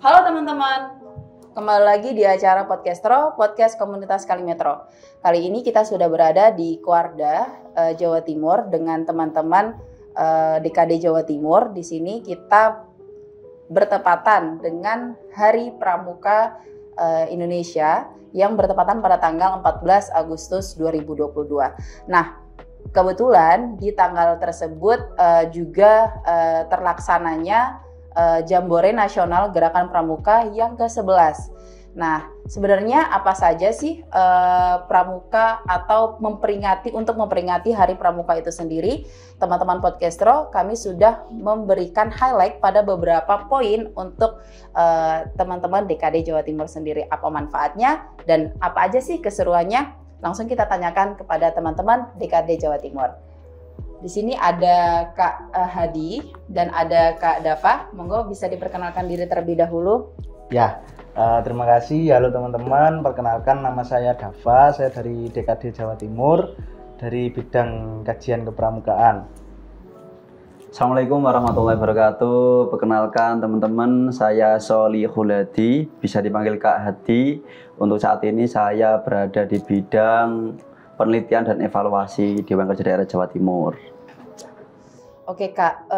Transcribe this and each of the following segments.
Halo teman-teman, kembali lagi di acara Podcastro, podcast komunitas Kalimetro. Kali ini kita sudah berada di Kuarda, Jawa Timur dengan teman-teman DKD Jawa Timur. Di sini kita bertepatan dengan Hari Pramuka Indonesia yang bertepatan pada tanggal 14 Agustus 2022. Nah, kebetulan di tanggal tersebut juga terlaksananya Jambore Nasional Gerakan Pramuka yang ke-11. Nah, sebenarnya apa saja sih pramuka atau untuk memperingati Hari Pramuka itu sendiri? Teman-teman Podcastro, kami sudah memberikan highlight pada beberapa poin untuk teman-teman DKD Jawa Timur sendiri. Apa manfaatnya dan apa aja sih keseruannya? Langsung kita tanyakan kepada teman-teman DKD Jawa Timur. Di sini ada Kak Hadi dan ada Kak Dava. Monggo bisa diperkenalkan diri terlebih dahulu. Ya, terima kasih. Halo teman-teman, perkenalkan nama saya Dava. Saya dari DKD Jawa Timur, dari bidang kajian kepramukaan. Assalamualaikum warahmatullahi wabarakatuh. Perkenalkan teman-teman, saya Solihul Hadi, bisa dipanggil Kak Hadi. Untuk saat ini saya berada di bidang penelitian dan evaluasi Dewan Kerja Daerah Jawa Timur. Oke Kak,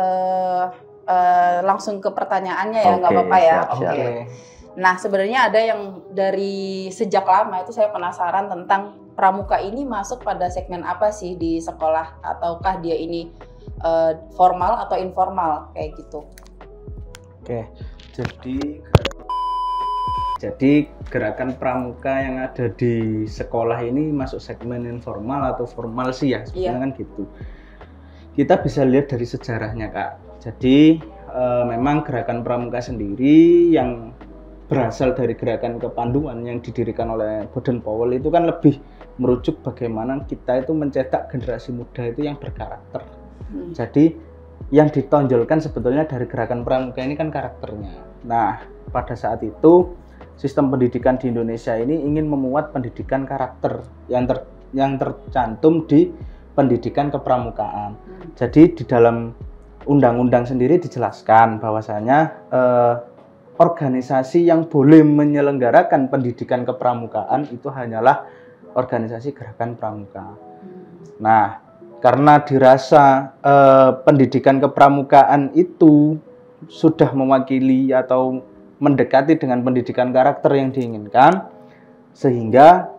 langsung ke pertanyaannya ya, nggak apa-apa ya. Oke. Nah, sebenarnya ada yang dari sejak lama itu saya penasaran tentang pramuka ini masuk pada segmen apa sih di sekolah, ataukah dia ini formal atau informal kayak gitu. Oke, jadi gerakan pramuka yang ada di sekolah ini masuk segmen informal atau formal sih ya, sebenarnya kan gitu. Kita bisa lihat dari sejarahnya Kak. Jadi memang gerakan pramuka sendiri yang berasal dari gerakan kepanduan yang didirikan oleh Baden Powell itu kan lebih merujuk bagaimana kita itu mencetak generasi muda itu yang berkarakter. Jadi yang ditonjolkan sebetulnya dari gerakan pramuka ini kan karakternya. Nah, pada saat itu sistem pendidikan di Indonesia ini ingin memuat pendidikan karakter yang tercantum di pendidikan kepramukaan. Jadi di dalam undang-undang sendiri dijelaskan bahwasanya organisasi yang boleh menyelenggarakan pendidikan kepramukaan itu hanyalah organisasi gerakan pramuka. Nah, karena dirasa pendidikan kepramukaan itu sudah mewakili atau mendekati dengan pendidikan karakter yang diinginkan, sehingga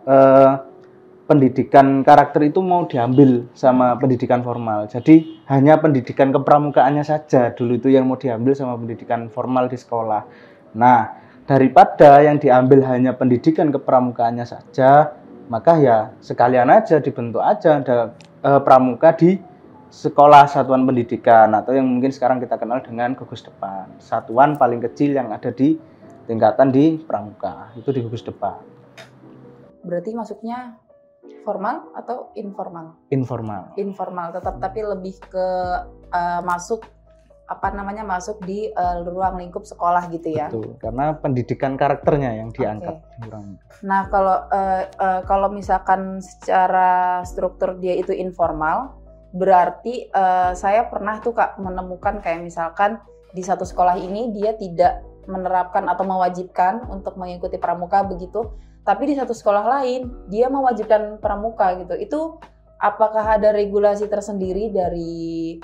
pendidikan karakter itu mau diambil sama pendidikan formal. Jadi hanya pendidikan kepramukaannya saja dulu itu yang mau diambil sama pendidikan formal di sekolah. Nah, daripada yang diambil hanya pendidikan kepramukaannya saja, maka ya sekalian aja dibentuk aja ada pramuka di sekolah satuan pendidikan, atau yang mungkin sekarang kita kenal dengan gugus depan. Satuan paling kecil yang ada di tingkatan di pramuka itu di gugus depan. Berarti masuknya formal atau informal? Informal. Informal tetap, tapi lebih ke masuk di ruang lingkup sekolah gitu ya. Betul, karena pendidikan karakternya yang diangkat. Okay. Nah, kalau misalkan secara struktur dia itu informal, berarti saya pernah tuh Kak menemukan kayak misalkan di satu sekolah ini dia tidak menerapkan atau mewajibkan untuk mengikuti pramuka begitu, tapi di satu sekolah lain dia mewajibkan pramuka gitu. Itu apakah ada regulasi tersendiri dari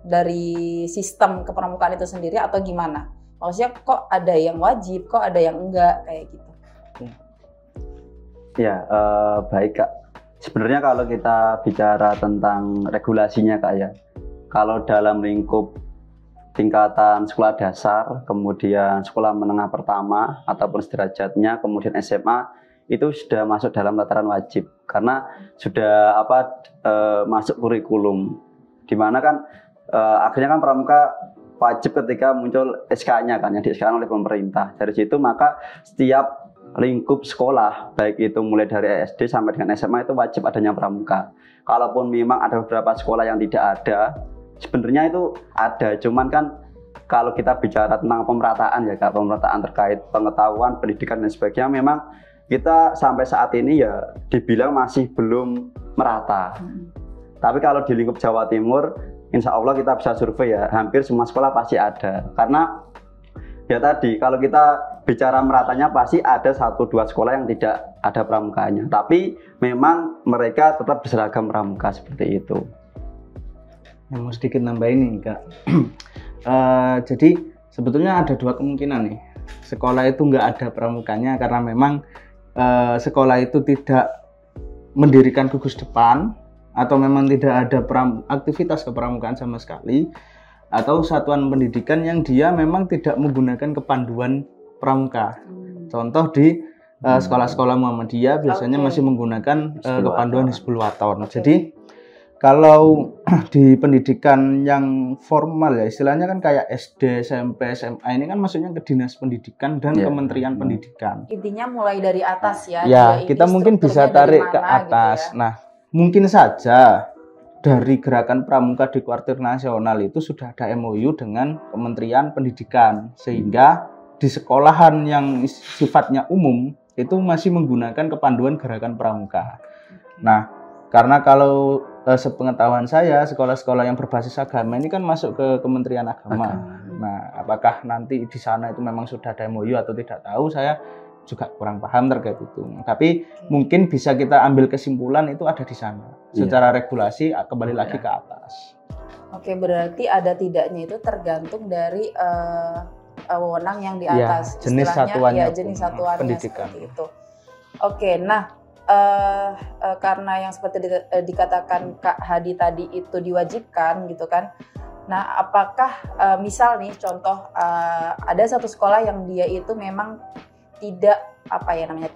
dari sistem kepramukaan itu sendiri atau gimana? Maksudnya kok ada yang wajib, kok ada yang enggak kayak gitu? Ya, baik Kak. Sebenarnya kalau kita bicara tentang regulasinya Kak ya, kalau dalam lingkup tingkatan sekolah dasar, kemudian sekolah menengah pertama ataupun sederajatnya, kemudian SMA, itu sudah masuk dalam tataran wajib karena sudah masuk kurikulum, dimana kan akhirnya kan pramuka wajib ketika muncul SK-nya kan yang di-SK oleh pemerintah. Dari situ maka setiap lingkup sekolah, baik itu mulai dari SD sampai dengan SMA itu wajib adanya pramuka. Kalaupun memang ada beberapa sekolah yang tidak ada, sebenarnya itu ada, cuman kan kalau kita bicara tentang pemerataan ya Kak, pemerataan terkait pengetahuan, pendidikan dan sebagainya, memang kita sampai saat ini ya dibilang masih belum merata. Tapi kalau di lingkup Jawa Timur insya Allah kita bisa survei ya, hampir semua sekolah pasti ada. Karena ya tadi, kalau kita bicara meratanya pasti ada 1-2 sekolah yang tidak ada pramukanya. Tapi memang mereka tetap berseragam pramuka seperti itu. Yang mau sedikit nambahin nih Kak. Jadi sebetulnya ada 2 kemungkinan nih. Sekolah itu nggak ada pramukanya karena memang sekolah itu tidak mendirikan gugus depan, atau memang tidak ada aktivitas kepramukaan sama sekali, atau satuan pendidikan yang dia memang tidak menggunakan kepanduan pramuka. Contoh di sekolah-sekolah Muhammadiyah biasanya masih menggunakan kepanduan Hizbul Wathon. Jadi kalau di pendidikan yang formal ya, istilahnya kan kayak SD, SMP, SMA, ini kan maksudnya ke Dinas Pendidikan dan Kementerian Pendidikan. Intinya mulai dari atas ya. Ya, kita mungkin bisa tarik ke atas. Gitu ya. Nah, mungkin saja dari Gerakan Pramuka di Kuartir Nasional itu sudah ada MOU dengan Kementerian Pendidikan, sehingga di sekolahan yang sifatnya umum itu masih menggunakan kepanduan Gerakan Pramuka. Nah, karena kalau sepengetahuan saya, sekolah-sekolah yang berbasis agama ini kan masuk ke Kementerian Agama. Nah, apakah nanti di sana itu memang sudah ada MOU atau tidak tahu, saya juga kurang paham terkait itu. Tapi mungkin bisa kita ambil kesimpulan itu ada di sana. Secara regulasi kembali lagi ke atas. Oke, berarti ada tidaknya itu tergantung dari wewenang yang di atas. Jenis satuannya. Ya, jenis satuannya pendidikan. Seperti itu. Oke, nah karena yang seperti dikatakan Kak Hadi tadi itu diwajibkan gitu kan. Nah, apakah misal nih contoh ada satu sekolah yang dia itu memang tidak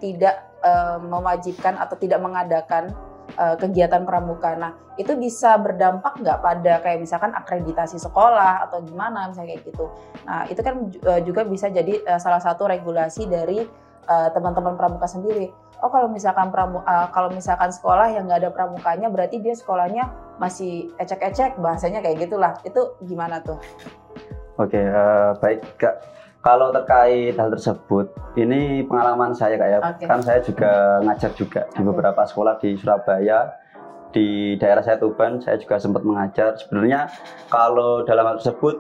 tidak mewajibkan atau tidak mengadakan kegiatan pramuka. Nah, itu bisa berdampak nggak pada kayak misalkan akreditasi sekolah atau gimana misalnya kayak gitu. Nah, itu kan juga bisa jadi salah satu regulasi dari teman-teman pramuka sendiri. Oh, kalau misalkan sekolah yang nggak ada pramukanya berarti dia sekolahnya masih ecek-ecek, bahasanya kayak gitulah. Itu gimana tuh? Oke, baik Kak. Kalau terkait hal tersebut, ini pengalaman saya Kak ya. Kan saya juga ngajar juga di beberapa sekolah di Surabaya, di daerah saya Tuban, saya juga sempat mengajar. Sebenarnya kalau dalam hal tersebut,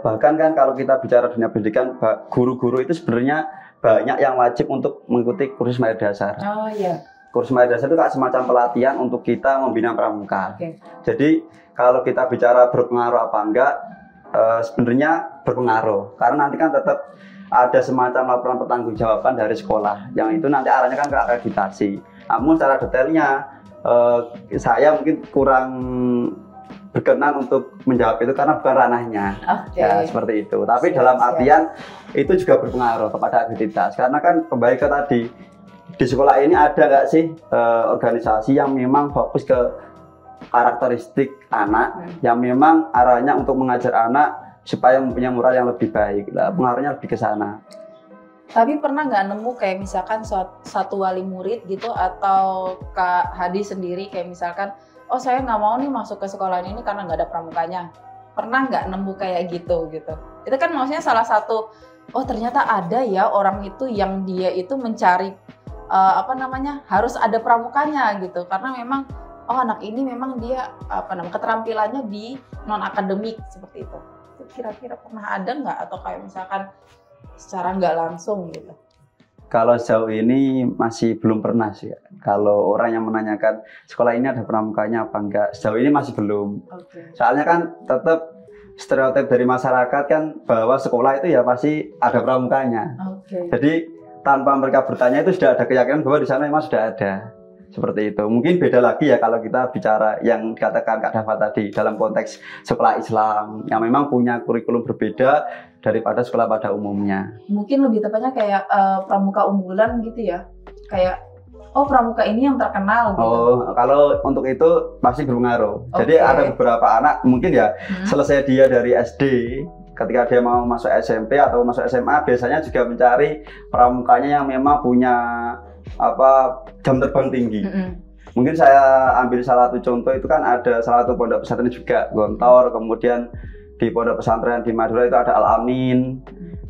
bahkan kan kalau kita bicara dunia pendidikan, guru-guru itu sebenarnya banyak yang wajib untuk mengikuti kursus mahir dasar. Oh iya. Kursus mahir dasar itu Kak semacam pelatihan untuk kita membina pramuka. Jadi kalau kita bicara berpengaruh apa enggak, sebenarnya berpengaruh karena nanti kan tetap ada semacam laporan pertanggungjawaban dari sekolah yang itu nanti arahnya kan ke akreditasi. Namun secara detailnya saya mungkin kurang berkenan untuk menjawab itu karena bukan ranahnya. Ya seperti itu. Tapi dalam artian itu juga berpengaruh kepada akreditasi karena kan kembali ke tadi, di sekolah ini ada nggak sih organisasi yang memang fokus ke karakteristik anak yang memang arahnya untuk mengajar anak supaya mempunyai moral yang lebih baik. Lah, pengaruhnya lebih ke sana. Tapi pernah nggak nemu kayak misalkan satu wali murid gitu atau Kak Hadi sendiri kayak misalkan, oh saya nggak mau nih masuk ke sekolah ini karena nggak ada pramukanya. Pernah nggak nemu kayak gitu? Itu kan maksudnya salah satu, oh ternyata ada ya orang itu yang dia itu mencari harus ada pramukanya gitu karena memang oh anak ini memang dia keterampilannya di non akademik seperti itu. Itu kira-kira pernah ada nggak atau kayak misalkan secara nggak langsung gitu? Kalau sejauh ini masih belum pernah sih. Kalau orang yang menanyakan sekolah ini ada pramukanya apa enggak, sejauh ini masih belum. Soalnya kan tetap stereotip dari masyarakat kan bahwa sekolah itu ya pasti ada pramukanya. Jadi tanpa mereka bertanya itu sudah ada keyakinan bahwa di sana memang sudah ada. Seperti itu. Mungkin beda lagi ya kalau kita bicara yang dikatakan Kak Dava tadi dalam konteks sekolah Islam yang memang punya kurikulum berbeda daripada sekolah pada umumnya. Mungkin lebih tepatnya kayak pramuka unggulan gitu ya. Kayak oh pramuka ini yang terkenal gitu. Oh, kalau untuk itu pasti berpengaruh. Jadi ada beberapa anak mungkin ya selesai dia dari SD, ketika dia mau masuk SMP atau masuk SMA biasanya juga mencari pramukanya yang memang punya jam terbang tinggi. Mungkin saya ambil salah satu contoh itu kan ada salah satu pondok pesantren juga Gontor, kemudian di pondok pesantren di Madura itu ada Al-Amin,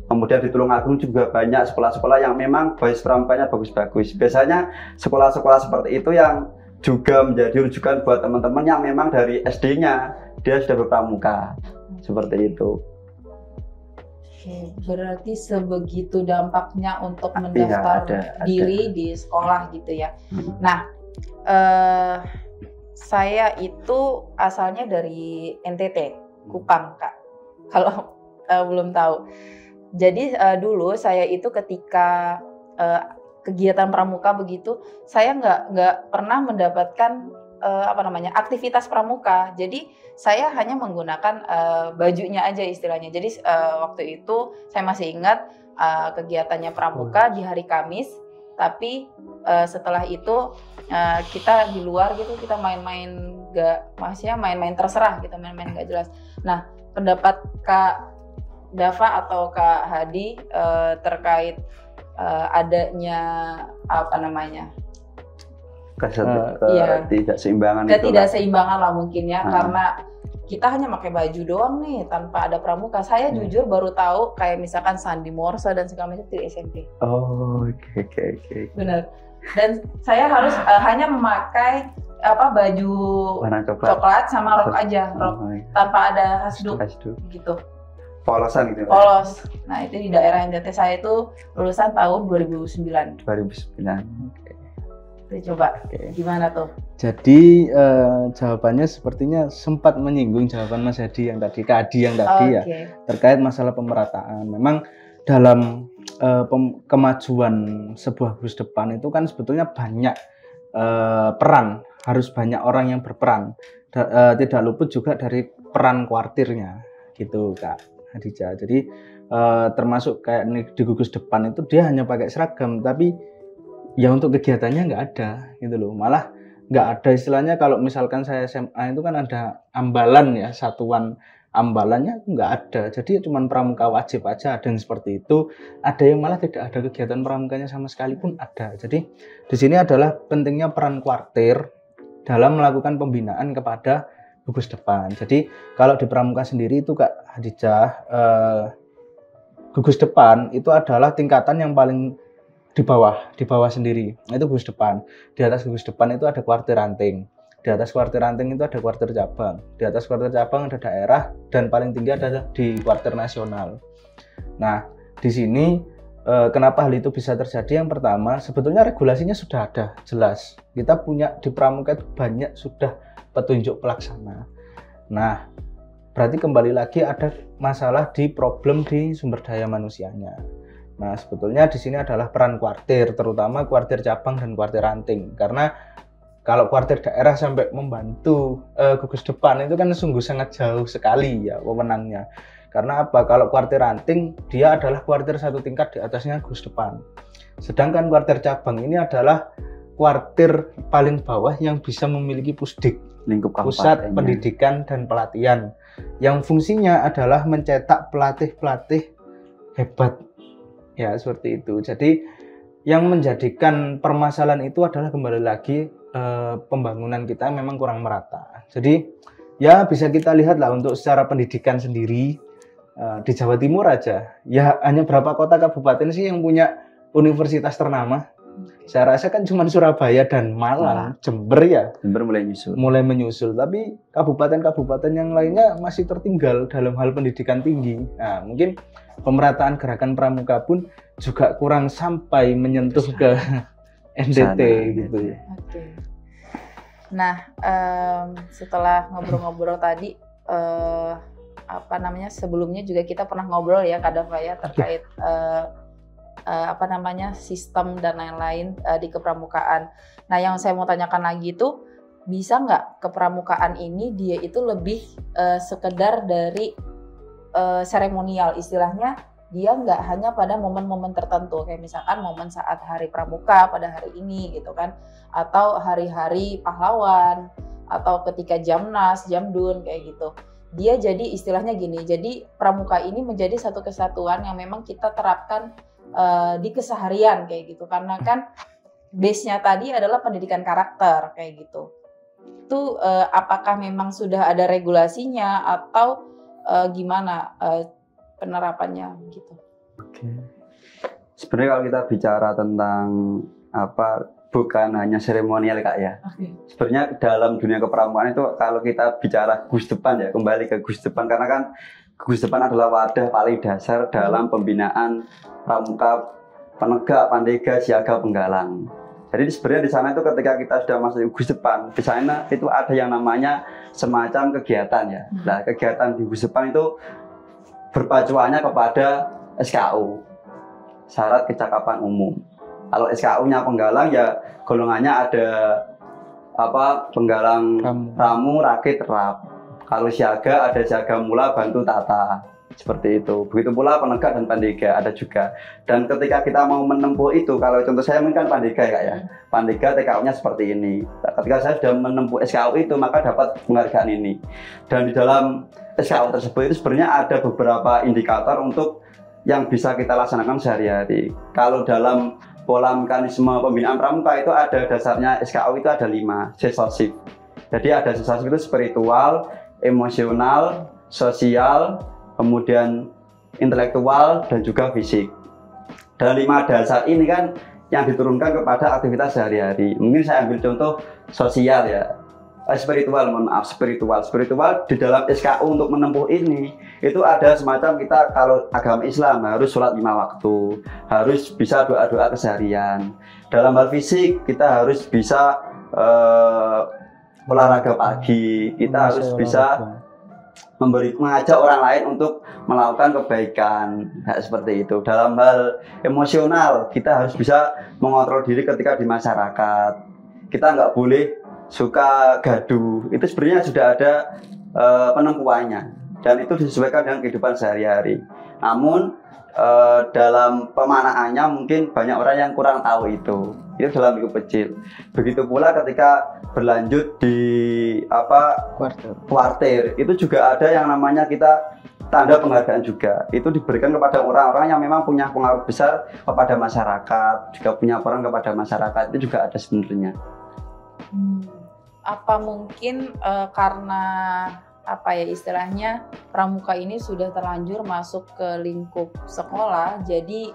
kemudian di Tulungagung juga banyak sekolah-sekolah yang memang basis pramukanya bagus-bagus. Biasanya sekolah-sekolah seperti itu yang juga menjadi rujukan buat teman-teman yang memang dari SD-nya dia sudah berpramuka seperti itu. Oke, berarti sebegitu dampaknya untuk mendaftar diri di sekolah gitu ya. Nah, saya itu asalnya dari NTT, Kupang Kak. Kalau belum tahu. Jadi dulu saya itu ketika kegiatan pramuka begitu, saya nggak pernah mendapatkan aktivitas pramuka. Jadi saya hanya menggunakan bajunya aja istilahnya. Jadi waktu itu saya masih ingat kegiatannya pramuka di hari Kamis. Tapi setelah itu kita di luar gitu, kita main-main main-main terserah, kita main-main nggak jelas. Nah, pendapat Kak Dava atau Kak Hadi terkait adanya ketidakseimbangan lah mungkin ya, karena kita hanya pakai baju doang nih tanpa ada pramuka. Saya jujur baru tahu kayak misalkan Sandi Morse dan segala macam di SMP. Oke. Benar. Dan saya harus hanya memakai baju warna coklat sama rok aja, tanpa ada hasduk gitu. Polosan gitu. Polos. Nah, itu di daerah NTT saya itu lulusan tahun 2009. Coba gimana tuh? Jadi jawabannya sepertinya sempat menyinggung jawaban Mas Hadi yang tadi, Kak Hadi yang tadi ya, terkait masalah pemerataan. Memang dalam kemajuan sebuah Gus Depan itu kan sebetulnya banyak peran, harus banyak orang yang berperan. Tidak luput juga dari peran kuartirnya gitu Kak Hadijah. Jadi termasuk kayak di Gugus Depan itu dia hanya pakai seragam, tapi ya untuk kegiatannya nggak ada gitu loh. Malah nggak ada istilahnya, kalau misalkan saya SMA itu kan ada ambalan ya, satuan ambalannya nggak ada. Jadi cuma pramuka wajib aja, ada yang seperti itu. Ada yang malah tidak ada kegiatan pramukanya sama sekali pun ada. Jadi di sini adalah pentingnya peran kuartir dalam melakukan pembinaan kepada Gugus Depan. Jadi kalau di pramuka sendiri itu Kak Hadijah, Gugus Depan itu adalah tingkatan yang paling di bawah sendiri. Itu Gugus Depan. Di atas Gugus Depan itu ada kuartir ranting. Di atas kuartir ranting itu ada kuartir cabang. Di atas kuartir cabang ada daerah, dan paling tinggi ada di kuartir nasional. Nah, di sini kenapa hal itu bisa terjadi? Yang pertama, sebetulnya regulasinya sudah ada, jelas. Kita punya di pramuka itu banyak sudah petunjuk pelaksana. Nah, berarti kembali lagi ada masalah di problem di sumber daya manusianya. Nah, sebetulnya di sini adalah peran kuartir, terutama kuartir cabang dan kuartir ranting. Karena kalau kuartir daerah sampai membantu Gugus Depan itu kan sungguh sangat jauh sekali ya wewenangnya. Karena apa? Kalau kuartir ranting dia adalah kuartir satu tingkat di atasnya Gugus Depan. Sedangkan kuartir cabang ini adalah kuartir paling bawah yang bisa memiliki pusdik, pusat pendidikan dan pelatihan, yang fungsinya adalah mencetak pelatih-pelatih hebat. Ya, seperti itu. Jadi yang menjadikan permasalahan itu adalah kembali lagi pembangunan kita memang kurang merata. Jadi ya bisa kita lihat lah untuk secara pendidikan sendiri di Jawa Timur aja. Ya hanya berapa kota kabupaten sih yang punya universitas ternama? Saya rasa kan cuma Surabaya dan Malang, Jember ya. Jember mulai menyusul. Tapi kabupaten-kabupaten yang lainnya masih tertinggal dalam hal pendidikan tinggi. Nah, mungkin pemerataan gerakan pramuka pun juga kurang sampai menyentuh ke NTT gitu ya. Oke. Nah, setelah ngobrol-ngobrol tadi, sebelumnya juga kita pernah ngobrol ya Kak Dava ya terkait sistem dan lain-lain di kepramukaan. Nah, yang saya mau tanyakan lagi itu, bisa nggak kepramukaan ini dia itu lebih sekedar dari seremonial, istilahnya dia nggak hanya pada momen-momen tertentu, kayak misalkan momen saat hari pramuka pada hari ini gitu kan, atau hari-hari pahlawan, atau ketika Jamnas, Jamdun kayak gitu. Dia jadi istilahnya gini, jadi pramuka ini menjadi satu kesatuan yang memang kita terapkan di keseharian kayak gitu, karena kan base-nya tadi adalah pendidikan karakter kayak gitu. Itu apakah memang sudah ada regulasinya atau gimana penerapannya gitu? Oke. Sebenarnya kalau kita bicara tentang bukan hanya seremonial Kak ya. Okay. Sebenarnya dalam dunia kepramukaan itu kalau kita bicara Gustepan ya, kembali ke Gustepan karena kan Gustepan adalah wadah paling dasar dalam pembinaan pramuka, penegak, pandega, siaga, penggalang. Jadi sebenarnya di sana itu ketika kita sudah masuk Gustepan, di sana itu ada yang namanya semacam kegiatan ya. Nah, kegiatan di Gustepan itu berpacuannya kepada SKU, syarat kecakapan umum. Kalau SKU-nya penggalang ya golongannya ada penggalang ramu, rakit, rap. Kalau siaga ada siaga mula, bantu, tata. Seperti itu. Begitu pula penegak dan pandega ada juga. Dan ketika kita mau menempuh itu, kalau contoh saya mungkin pandega ya Kak ya. Pandega TKU-nya seperti ini. Ketika saya sudah menempuh SKU itu maka dapat penghargaan ini. Dan di dalam SKU tersebut itu sebenarnya ada beberapa indikator untuk yang bisa kita laksanakan sehari-hari. Kalau dalam pola mekanisme pembinaan pramuka itu ada dasarnya SKU itu ada 5 sesosif. Jadi ada sesosif itu spiritual, emosional, sosial, kemudian intelektual dan juga fisik. Dan 5 dasar ini kan yang diturunkan kepada aktivitas sehari-hari. Mungkin saya ambil contoh sosial ya. Spiritual di dalam SKU untuk menempuh ini itu ada semacam kita kalau agama Islam harus sholat 5 waktu, harus bisa doa-doa keseharian. Dalam hal fisik kita harus bisa olahraga pagi, kita harus bisa mengajak orang lain untuk melakukan kebaikan, seperti itu. Dalam hal emosional kita harus bisa mengontrol diri ketika di masyarakat. Kita nggak boleh suka gaduh, itu sebenarnya sudah ada penentuannya dan itu disesuaikan dengan kehidupan sehari-hari. Namun dalam pemanaannya mungkin banyak orang yang kurang tahu itu dalam lingkup kecil. Begitu pula ketika berlanjut di kuartir itu juga ada yang namanya kita tanda penghargaan juga. Itu diberikan kepada orang-orang yang memang punya pengaruh besar kepada masyarakat, juga punya peran kepada masyarakat, itu juga ada sebenarnya. Apa mungkin karena istilahnya pramuka ini sudah terlanjur masuk ke lingkup sekolah, jadi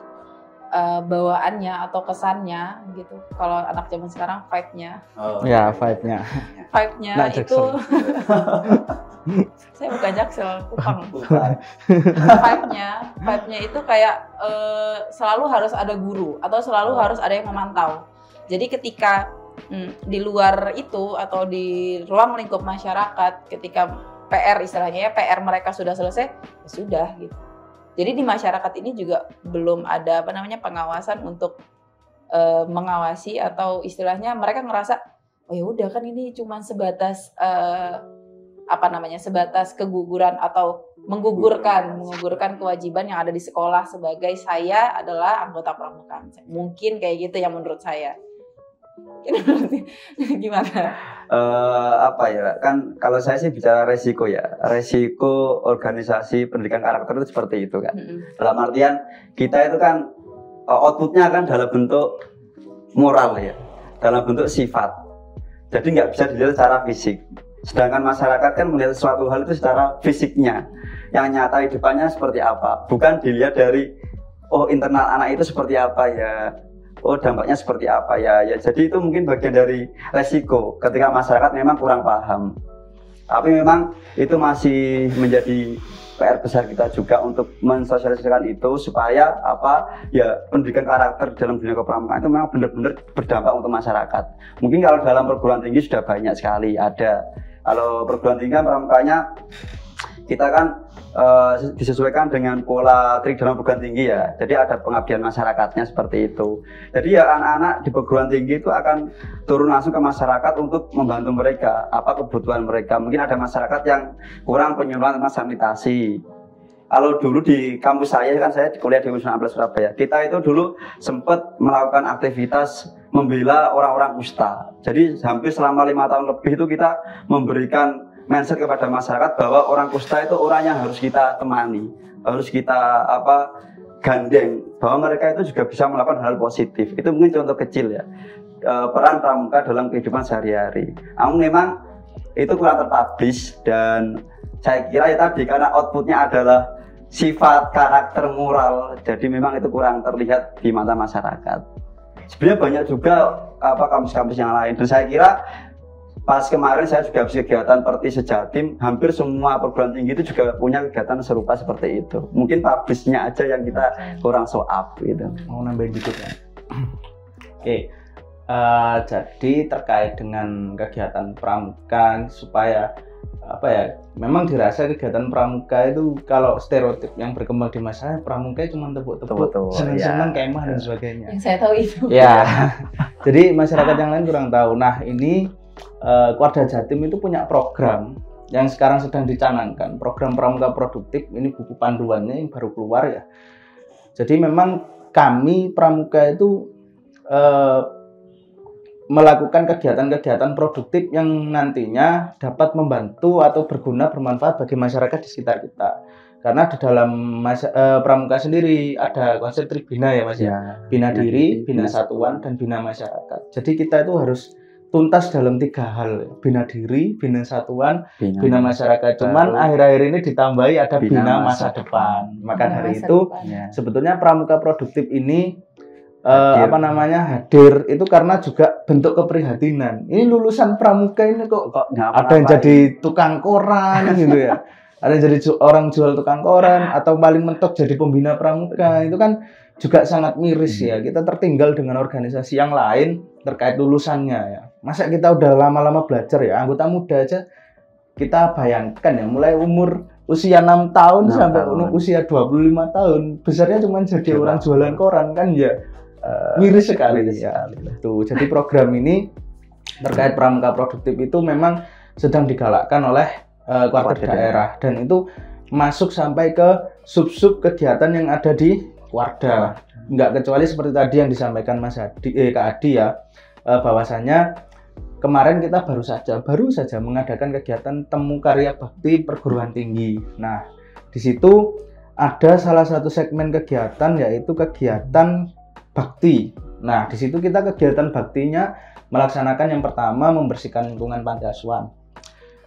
bawaannya atau kesannya gitu. Kalau anak zaman sekarang vibe-nya. Vibe-nya itu saya bukan Jaksel, Kupang. Vibe-nya itu kayak selalu harus ada guru atau selalu harus ada yang memantau. Jadi ketika di luar itu atau di ruang lingkup masyarakat, ketika PR istilahnya ya, PR mereka sudah selesai, ya sudah gitu. Jadi di masyarakat ini juga belum ada pengawasan untuk mengawasi atau istilahnya mereka ngerasa oh ya udah kan ini cuma sebatas sebatas keguguran atau menggugurkan kewajiban yang ada di sekolah sebagai saya adalah anggota pramuka. Mungkin kayak gitu yang menurut saya. Gimana? Kan kalau saya sih bicara resiko organisasi pendidikan karakter itu seperti itu kan. Dalam artian kita itu kan outputnya kan dalam bentuk moral ya, dalam bentuk sifat. Jadi nggak bisa dilihat secara fisik. Sedangkan masyarakat kan melihat suatu hal itu secara fisiknya, yang nyata hidupannya seperti apa, bukan dilihat dari internal anak itu seperti apa ya. Dampaknya seperti apa ya. Jadi itu mungkin bagian dari resiko ketika masyarakat memang kurang paham. Tapi memang itu masih menjadi PR besar kita juga untuk mensosialisasikan itu supaya pendidikan karakter dalam dunia kepramukaan itu memang benar-benar berdampak untuk masyarakat. Mungkin kalau dalam perguruan tinggi sudah banyak sekali ada. Kalau perguruan tinggi kan pramukanya kita kan disesuaikan dengan pola trik dalam perguruan tinggi ya. Jadi ada pengabdian masyarakatnya seperti itu. Jadi ya anak-anak di perguruan tinggi itu akan turun langsung ke masyarakat untuk membantu mereka, apa kebutuhan mereka. Mungkin ada masyarakat yang kurang penyuluhan tentang sanitasi. Kalau dulu di kampus saya kan saya kuliah di Wisma Atlet Surabaya. Kita itu dulu sempat melakukan aktivitas membela orang-orang kusta. Jadi hampir selama 5 tahun lebih itu kita memberikan mindset kepada masyarakat bahwa orang kusta itu orang yang harus kita temani, harus kita gandeng, bahwa mereka itu juga bisa melakukan hal positif. Itu mungkin contoh kecil ya, peran pramuka dalam kehidupan sehari-hari. Namun memang itu kurang terpublish dan saya kira ya tadi karena outputnya adalah sifat, karakter, moral, jadi memang itu kurang terlihat di mata masyarakat. Sebenarnya banyak juga kampus-kampus yang lain. Dan saya kira pas kemarin saya juga habis kegiatan Perti Sejatim, hampir semua perguruan tinggi itu juga punya kegiatan serupa seperti itu. Mungkin publishnya aja yang kita kurang show up gitu. Mau nambahin dikit ya. Oke. Jadi terkait dengan kegiatan pramuka supaya memang dirasa kegiatan pramuka itu kalau stereotip yang berkembang di masyarakat, pramuka cuma tepuk-tepuk, senang-senang, kemah dan sebagainya. Yang saya tahu itu. Ya. Jadi masyarakat yang lain kurang tahu. Nah, ini Kuarda Jatim itu punya program yang sekarang sedang dicanangkan, program pramuka produktif. Ini buku panduannya yang baru keluar ya. Jadi memang kami pramuka itu melakukan kegiatan-kegiatan produktif yang nantinya dapat membantu atau berguna bermanfaat bagi masyarakat di sekitar kita. Karena di dalam pramuka sendiri ada konsep tribina ya Mas ya. Bina diri, bina satuan, dan bina masyarakat. Jadi kita itu harus tuntas dalam 3 hal, bina diri, bina satuan, bina masyarakat. Cuman akhir-akhir ini ditambahi ada bina masa depan. Maka dari itu sebetulnya pramuka produktif ini hadir itu karena juga bentuk keprihatinan. Ini lulusan pramuka ini kok ada yang jadi tukang koran gitu ya. Ada yang jadi orang jual tukang koran atau paling mentok jadi pembina pramuka. Itu kan juga sangat miris ya. Kita tertinggal dengan organisasi yang lain terkait lulusannya ya. Masa kita udah lama-lama belajar ya, anggota muda aja kita bayangkan ya, mulai usia 6 tahun sampai usia 25 tahun, besarnya cuma jadi orang jualan koran kan ya. Miris sekali ya. Tuh, jadi program ini terkait pramuka produktif itu memang sedang digalakkan oleh Kuarda daerah, dan itu masuk sampai ke sub-sub kegiatan yang ada di Kuarda. Nggak kecuali seperti tadi yang disampaikan Mas Adi, Kak Adi ya, bahwasanya kemarin kita baru saja mengadakan kegiatan temu karya bakti perguruan tinggi. Nah, di situ ada salah satu segmen kegiatan yaitu kegiatan bakti. Nah, di situ kita kegiatan baktinya melaksanakan yang pertama membersihkan lingkungan panti asuhan,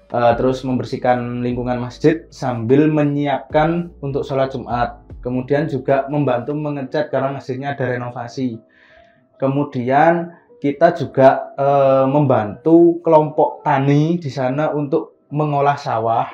terus membersihkan lingkungan masjid sambil menyiapkan untuk sholat Jumat. Kemudian juga membantu mengecat karena masjidnya ada renovasi. Kemudian kita juga membantu kelompok tani di sana untuk mengolah sawah.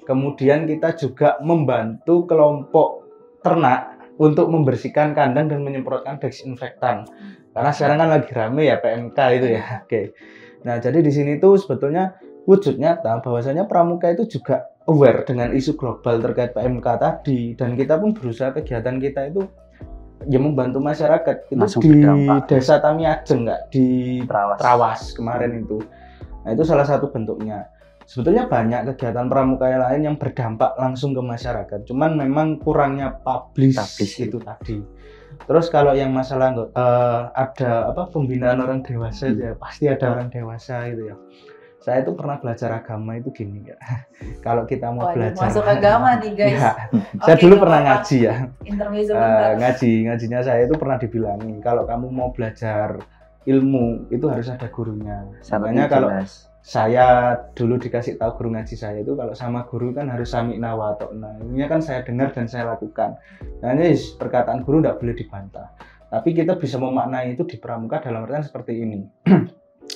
Kemudian kita juga membantu kelompok ternak untuk membersihkan kandang dan menyemprotkan desinfektan. Karena sekarang kan lagi rame ya PMK itu ya. Oke. Nah, jadi di sini tuh sebetulnya wujud nyata bahwasanya pramuka itu juga aware dengan isu global terkait PMK tadi, dan kita pun berusaha kegiatan kita itu ya membantu masyarakat. Itu langsung di Desa Tamiajeng nggak di Trawas kemarin itu. Nah, itu salah satu bentuknya. Sebetulnya banyak kegiatan pramuka yang lain yang berdampak langsung ke masyarakat, cuman memang kurangnya publish itu tadi. Terus kalau yang masalah ada pembinaan orang dewasa ya, pasti ada orang dewasa gitu ya. Saya itu pernah belajar agama itu gini ya. Kalau kita mau belajar masuk agama nih guys. Ya, saya dulu pernah ngaji ya. Ngajinya saya itu pernah dibilangin kalau kamu mau belajar ilmu itu harus ada gurunya. Makanya kalau saya dulu dikasih tahu guru ngaji saya itu kalau sama guru kan harus sami'na wa ta'na. Ini kan saya dengar dan saya lakukan. Nah, ini perkataan guru tidak boleh dibantah. Tapi kita bisa memaknai itu di pramuka dalam artian seperti ini.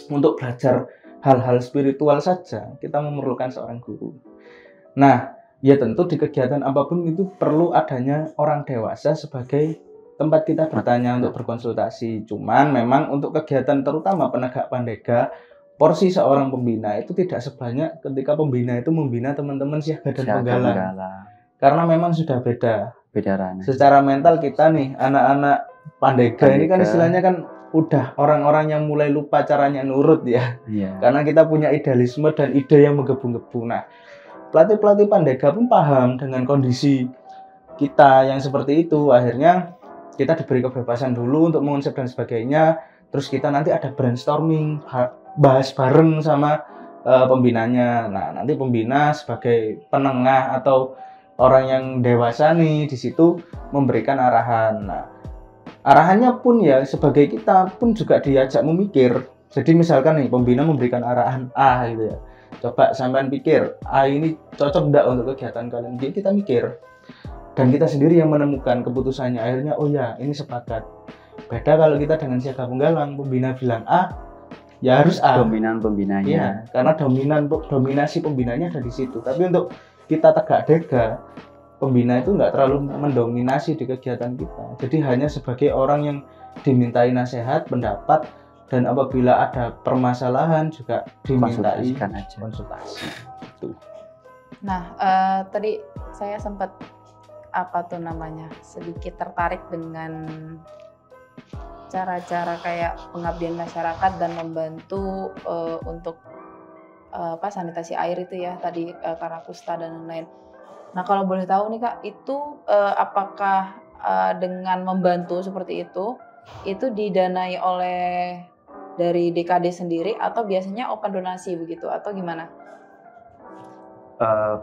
Untuk belajar hal-hal spiritual saja kita memerlukan seorang guru. Nah, ya tentu di kegiatan apapun itu perlu adanya orang dewasa sebagai tempat kita bertanya untuk berkonsultasi. Cuman memang untuk kegiatan terutama penegak pandega, porsi seorang pembina itu tidak sebanyak ketika pembina itu membina teman-teman siaga dan penggalang. Karena memang sudah beda ranah. Secara mental kita nih, anak-anak pandega ini kan istilahnya kan udah orang-orang yang mulai lupa caranya nurut ya. Karena kita punya idealisme dan ide yang menggebu-gebu. Nah, pelatih-pelatih pandega pun paham dengan kondisi kita yang seperti itu. Akhirnya kita diberi kebebasan dulu untuk mengonsep dan sebagainya. Terus kita nanti ada brainstorming, bahas bareng sama pembinanya. Nah, nanti pembina sebagai penengah atau orang yang dewasa nih di situ memberikan arahan. Nah, arahannya pun ya sebagai kita pun juga diajak memikir. Jadi misalkan nih pembina memberikan arahan A gitu ya. Coba sampean pikir, A ini cocok enggak untuk kegiatan kalian? Jadi kita mikir. Dan kita sendiri yang menemukan keputusannya. Akhirnya oh ya, ini sepakat. Beda kalau kita dengan siaga penggalang, pembina bilang A, ya harus A. Dominan pembinanya. Iya, karena dominasi pembinanya ada di situ. Tapi untuk kita tegak dega, pembina itu nggak terlalu mendominasi di kegiatan kita. Jadi hanya sebagai orang yang dimintai nasihat, pendapat, dan apabila ada permasalahan juga dimintai konsultasi. Itu. Nah, tadi saya sempat sedikit tertarik dengan cara-cara kayak pengabdian masyarakat dan membantu untuk sanitasi air itu ya tadi Karakusta dan lain-lain. Nah kalau boleh tahu nih Kak, itu apakah dengan membantu seperti itu didanai oleh dari DKD sendiri atau biasanya open donasi begitu atau gimana?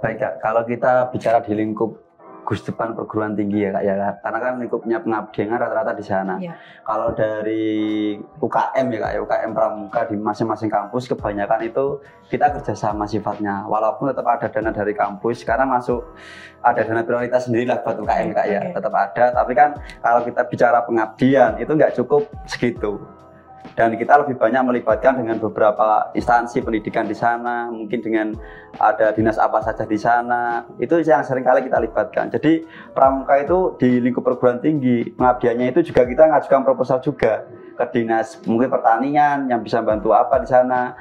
Baik Kak, kalau kita bicara di lingkup Gustepan perguruan tinggi ya Kak ya, karena kan lingkupnya pengabdian rata-rata di sana. Ya. Kalau dari UKM ya Kak ya, UKM Pramuka di masing-masing kampus kebanyakan itu kita kerjasama sifatnya. Walaupun tetap ada dana dari kampus, sekarang masuk ada dana prioritas sendiri lah buat UKM Kak ya, tetap ada. Tapi kan kalau kita bicara pengabdian itu nggak cukup segitu. Dan kita lebih banyak melibatkan dengan beberapa instansi pendidikan di sana, mungkin dengan ada dinas apa saja di sana, itu yang sering kali kita libatkan. Jadi Pramuka itu di lingkup perguruan tinggi, pengabdiannya itu juga kita ngajukan proposal juga ke dinas mungkin pertanian yang bisa bantu apa di sana,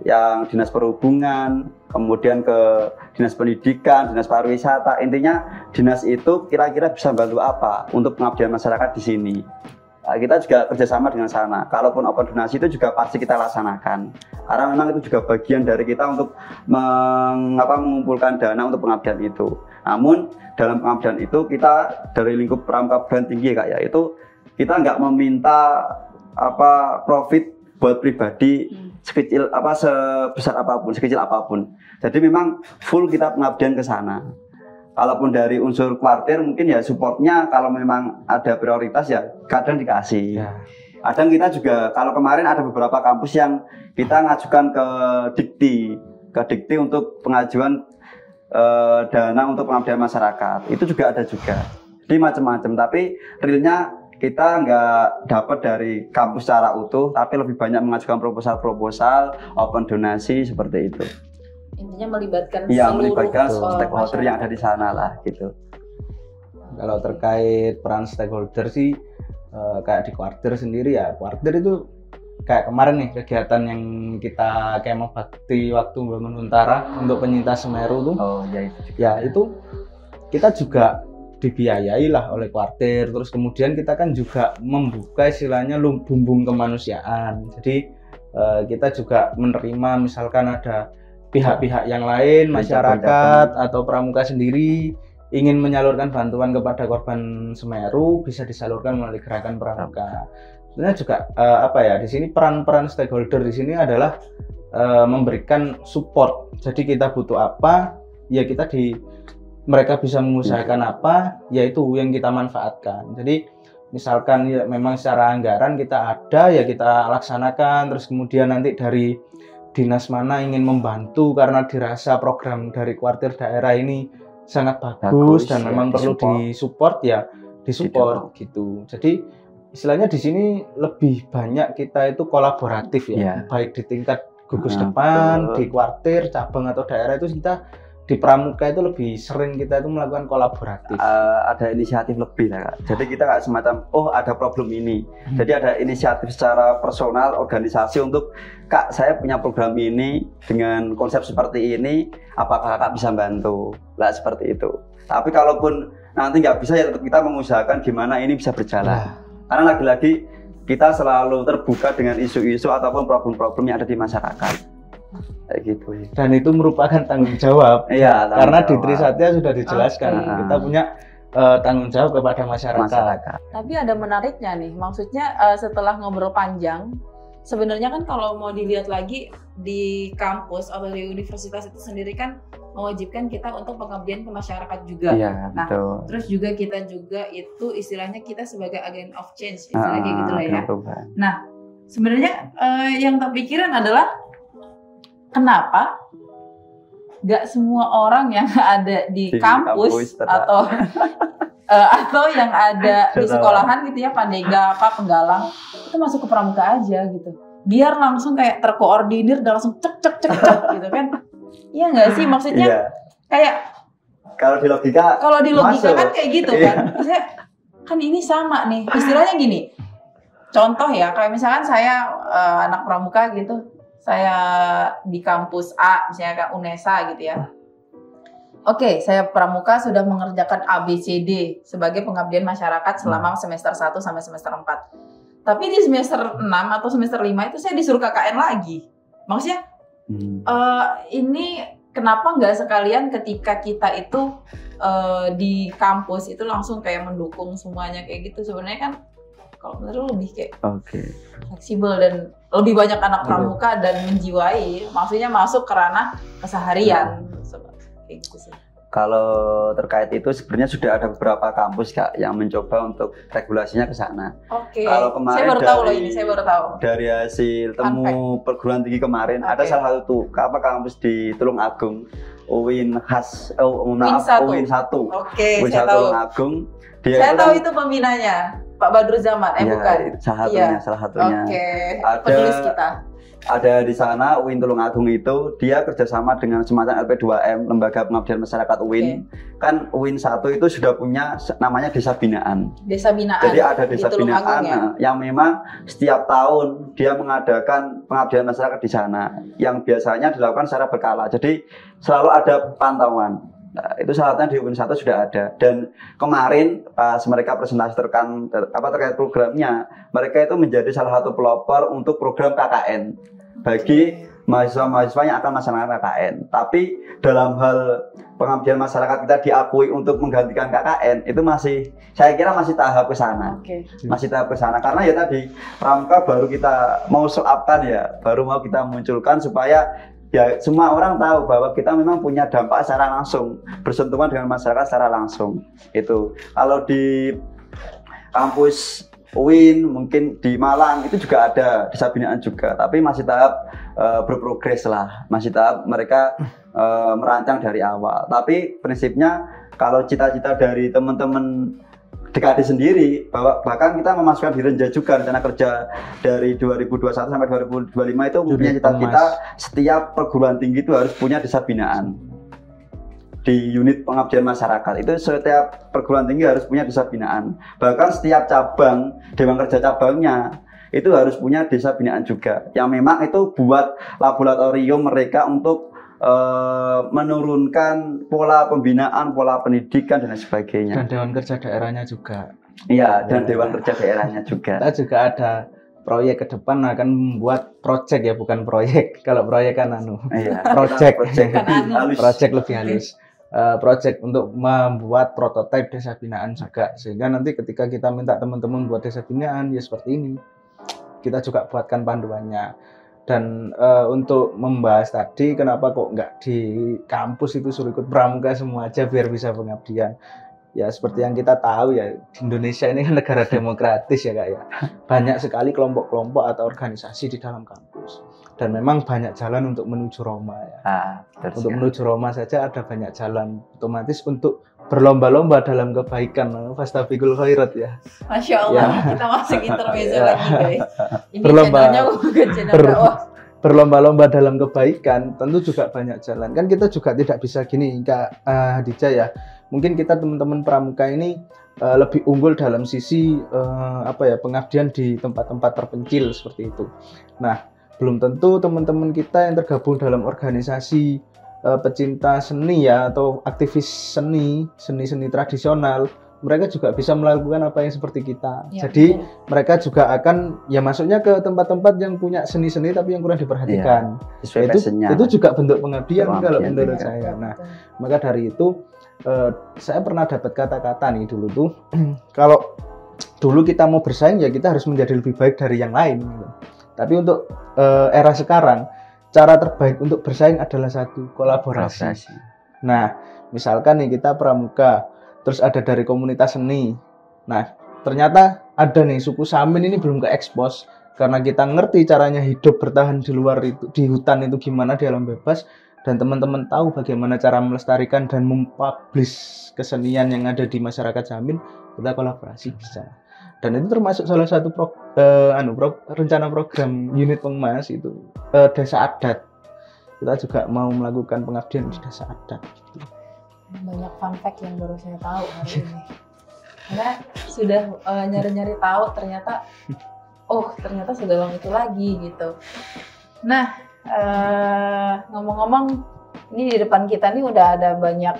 yang dinas perhubungan, kemudian ke dinas pendidikan, dinas pariwisata. Intinya dinas itu kira-kira bisa bantu apa untuk pengabdian masyarakat di sini. Kita juga kerjasama dengan sana. Kalaupun open donasi itu juga pasti kita laksanakan. Karena memang itu juga bagian dari kita untuk mengumpulkan dana untuk pengabdian itu. Namun dalam pengabdian itu kita dari lingkup Pramuka perguruan tinggi Kak ya, itu kita nggak meminta profit buat pribadi sebesar apapun, sekecil apapun. Jadi memang full kita pengabdian ke sana. Kalaupun dari unsur kuartir mungkin ya supportnya kalau memang ada prioritas ya kadang dikasih. Ya. Kadang kita juga kalau kemarin ada beberapa kampus yang kita ngajukan ke Dikti untuk pengajuan dana untuk pengabdian masyarakat. Itu juga ada juga. Jadi macam-macam. Tapi realnya kita nggak dapat dari kampus secara utuh, tapi lebih banyak mengajukan proposal, open donasi seperti itu. Intinya melibatkan melibatkan stakeholder yang ada di sana lah gitu. Kalau terkait peran stakeholder sih kayak di kuartir sendiri ya, kuartir itu kayak kemarin nih kegiatan yang kita kemo bakti waktu Bangun Untara untuk penyintas Semeru tuh. Itu kita juga dibiayai lah oleh kuartir. Terus kemudian kita kan juga membuka istilahnya bumbung kemanusiaan. Jadi kita juga menerima misalkan ada pihak-pihak yang lain, masyarakat atau Pramuka sendiri ingin menyalurkan bantuan kepada korban Semeru, bisa disalurkan melalui gerakan Pramuka. Sebenarnya juga di sini peran-peran stakeholder di sini adalah memberikan support. Jadi kita butuh apa, ya mereka bisa mengusahakan apa, yaitu yang kita manfaatkan. Jadi misalkan ya memang secara anggaran kita ada, ya kita laksanakan. Terus kemudian nanti dari dinas mana ingin membantu karena dirasa program dari kuartir daerah ini sangat bagus dan memang perlu disupport ya disupport gitu. Jadi istilahnya di sini lebih banyak kita itu kolaboratif ya, baik di tingkat gugus depan, di kuartir, cabang atau daerah itu kita di Pramuka itu lebih sering kita itu melakukan kolaboratif. Ada inisiatif lebih lah Kak. Jadi kita nggak semacam ada problem ini. Jadi ada inisiatif secara personal, organisasi untuk Kak saya punya program ini dengan konsep seperti ini, apakah Kakak bisa bantu? Lah seperti itu. Tapi kalaupun nanti nggak bisa ya tetap kita mengusahakan gimana ini bisa berjalan. Karena lagi-lagi kita selalu terbuka dengan isu-isu ataupun problem-problem yang ada di masyarakat. Kayak gitu. Dan itu merupakan tanggung jawab. Karena di Trisatya sudah dijelaskan kita punya tanggung jawab kepada masyarakat. Tapi ada menariknya nih, maksudnya setelah ngobrol panjang, sebenarnya kan kalau mau dilihat lagi di kampus atau di universitas itu sendiri kan mewajibkan kita untuk pengabdian ke masyarakat juga. Betul. Terus juga kita itu istilahnya kita sebagai agent of change, istilahnya kayak gitu lah ya. Nah, sebenarnya yang terpikiran adalah kenapa nggak semua orang yang ada di kampus atau atau yang ada di sekolahan gitu ya, Pandega apa Penggalang, itu masuk ke pramuka aja gitu. Biar langsung kayak terkoordinir dan langsung cek gitu kan. Iya nggak sih, maksudnya kayak kalau di logika kan kayak gitu kan. Maksudnya kan ini sama nih, istilahnya gini. Contoh ya, kayak misalkan saya anak pramuka gitu, saya di kampus A, misalnya kayak UNESA gitu ya. Oke, saya pramuka sudah mengerjakan ABCD sebagai pengabdian masyarakat selama semester 1 sampai semester 4. Tapi di semester 6 atau semester 5 itu saya disuruh KKN lagi. Maksudnya, ini kenapa nggak sekalian ketika kita itu di kampus itu langsung kayak mendukung semuanya kayak gitu. Sebenarnya kan kalau menurut lebih kayak fleksibel dan lebih banyak anak pramuka dan menjiwai, maksudnya masuk ke ranah keseharian. Kayak gitu sih. Kalau terkait itu sebenarnya sudah ada beberapa kampus Kak yang mencoba untuk regulasinya ke sana. Oke. Kalau kemarin saya baru tahu. Dari hasil temu perguruan tinggi kemarin ada salah satu kampus di Tulungagung, UIN 1. Oke, UIN saya 1 tahu. Tulungagung. Saya tahu itu pembinanya, Pak Badrul Zaman. Bukan. Salah satunya. Oke. Penulis kita. Ada di sana UIN Tulungagung itu dia kerjasama dengan semacam LP2M, Lembaga Pengabdian Masyarakat UIN. Kan UIN 1 itu sudah punya namanya desa binaan. Desa binaan. Jadi ada desa binaan yang memang setiap tahun dia mengadakan pengabdian masyarakat di sana, yang biasanya dilakukan secara berkala. Jadi selalu ada pantauan. Nah, itu salah satunya di UIN 1 sudah ada. Dan kemarin pas mereka presentasi terkait programnya, mereka itu menjadi salah satu pelopor untuk program KKN bagi mahasiswa-mahasiswa yang akan melaksanakan KKN. Tapi dalam hal pengabdian masyarakat kita diakui untuk menggantikan KKN itu saya kira masih tahap ke sana. Masih tahap ke sana karena ya tadi pramuka baru kita mau selapkan ya, baru mau kita munculkan supaya ya semua orang tahu bahwa kita memang punya dampak secara langsung, bersentuhan dengan masyarakat secara langsung. Itu kalau di kampus UIN, mungkin di Malang itu juga ada desa binaan juga, tapi masih tahap berprogres lah, masih tahap mereka merancang dari awal. Tapi prinsipnya kalau cita-cita dari teman-teman DKD sendiri, bahwa bahkan kita memasukkan di Renja juga rencana kerja dari 2021 sampai 2025 itu punya cita-cita setiap perguruan tinggi itu harus punya desa binaan di unit pengabdian masyarakat. Itu setiap perguruan tinggi harus punya desa binaan. Bahkan setiap cabang, dewan kerja cabangnya itu harus punya desa binaan juga, yang memang itu buat laboratorium mereka untuk menurunkan pola pembinaan, pola pendidikan dan sebagainya. Dan dewan kerja daerahnya juga. Iya, dan dewan kerja daerahnya juga. Kita juga ada proyek ke depan akan membuat project ya, bukan proyek. Kalau proyek kan project lebih halus. Project untuk membuat prototipe desa binaan juga, sehingga nanti ketika kita minta teman-teman buat desa binaan ya seperti ini, kita juga buatkan panduannya. Dan untuk membahas tadi kenapa kok nggak di kampus itu suruh ikut pramuka semua aja biar bisa pengabdian, ya seperti yang kita tahu ya, Indonesia ini kan negara demokratis ya Kak ya, banyak sekali kelompok-kelompok atau organisasi di dalam kampus, dan memang banyak jalan untuk menuju Roma ya. Untuk menuju Roma saja ada banyak jalan, otomatis untuk berlomba-lomba dalam kebaikan, fastabiqul khairat ya. Masya Allah, kita masuk intermezzo lagi guys. Ini berlomba-lomba dalam kebaikan tentu juga banyak jalan. Kan kita juga tidak bisa gini Kak Hadijah ya. Mungkin kita teman-teman pramuka ini lebih unggul dalam sisi pengabdian di tempat-tempat terpencil seperti itu. Nah, belum tentu teman-teman kita yang tergabung dalam organisasi pecinta seni ya, atau aktivis seni tradisional, mereka juga bisa melakukan apa yang seperti kita. Ya, jadi mereka juga akan ya masuknya ke tempat-tempat yang punya seni-seni tapi yang kurang diperhatikan. Ya, itu juga bentuk pengabdian kalau menurut saya. Nah, maka dari itu saya pernah dapat kata-kata nih dulu tuh, kalau dulu kita mau bersaing ya kita harus menjadi lebih baik dari yang lain gitu. Tapi untuk era sekarang, cara terbaik untuk bersaing adalah satu, kolaborasi. Nah, misalkan nih kita pramuka, terus ada dari komunitas seni. Nah, ternyata ada nih suku Samin ini belum ke ekspos karena kita ngerti caranya hidup bertahan di luar itu, di hutan itu gimana di alam bebas, dan teman-teman tahu bagaimana cara melestarikan dan mempublish kesenian yang ada di masyarakat Jambi, kita kolaborasi bisa. Dan itu termasuk salah satu rencana program unit Pengmas itu desa adat. Kita juga mau melakukan pengabdian di desa adat. Gitu. Banyak fun fact yang baru saya tahu hari ini. Karena sudah nyari-nyari tahu ternyata sedalam itu lagi gitu. Nah, ngomong-ngomong, ini di depan kita nih udah ada banyak,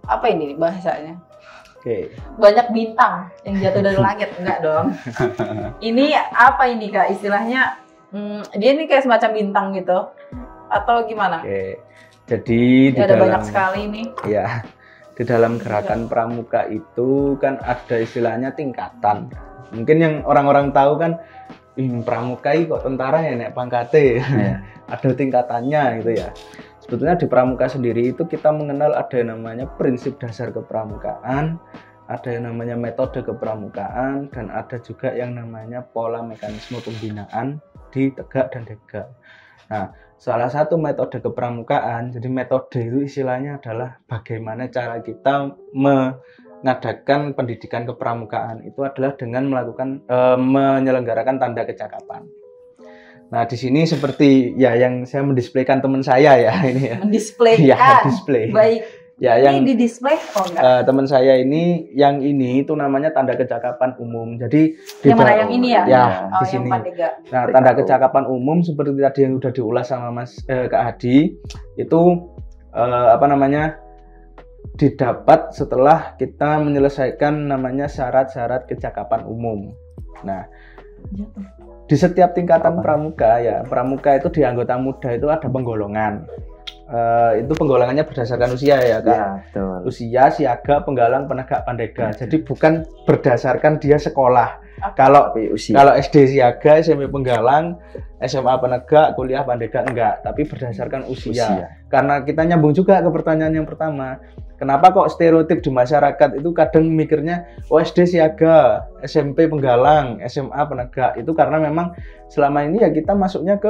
apa ini bahasanya? Oke. Banyak bintang yang jatuh dari langit, enggak dong? Ini apa ini Kak istilahnya? Dia ini kayak semacam bintang gitu atau gimana? Oke. Jadi di ada dalam, banyak sekali nih. Ya, di dalam gerakan pramuka itu kan ada istilahnya tingkatan. Mungkin yang orang-orang tahu kan, pramuka kok tentara ya nek pangkate. Ada tingkatannya gitu ya. Sebetulnya di pramuka sendiri itu kita mengenal ada yang namanya prinsip dasar kepramukaan, ada yang namanya metode kepramukaan, dan ada juga yang namanya pola mekanisme pembinaan di tegak dan degak. Nah, salah satu metode kepramukaan, jadi metode itu istilahnya adalah bagaimana cara kita mengadakan pendidikan kepramukaan itu adalah dengan melakukan menyelenggarakan tanda kecakapan. Nah, di sini seperti ya yang saya mendisplaykan teman saya ya ini ya. Mendisplaykan. Ya, display. Baik. Ya, ini di display enggak? Teman saya ini yang ini itu namanya tanda kecakapan umum. Jadi yang mana yang ini ya? Ya, di yang sini. Pandega. Nah, tanda kecakapan umum seperti tadi yang sudah diulas sama Kak Hadi itu didapat setelah kita menyelesaikan namanya syarat-syarat kecakapan umum. Nah, di setiap tingkatan pramuka itu di anggota muda itu ada penggolongan. Itu penggolongannya berdasarkan usia ya Kak. Ya, betul. Usia, siaga, penggalang, penegak, pandega. Jadi bukan berdasarkan dia sekolah. Kalau SD siaga, SMP penggalang, SMA penegak, kuliah pandega enggak, tapi berdasarkan usia. Karena kita nyambung juga ke pertanyaan yang pertama. Kenapa kok stereotip di masyarakat itu kadang mikirnya SD siaga, SMP penggalang, SMA penegak. Itu karena memang selama ini ya kita masuknya ke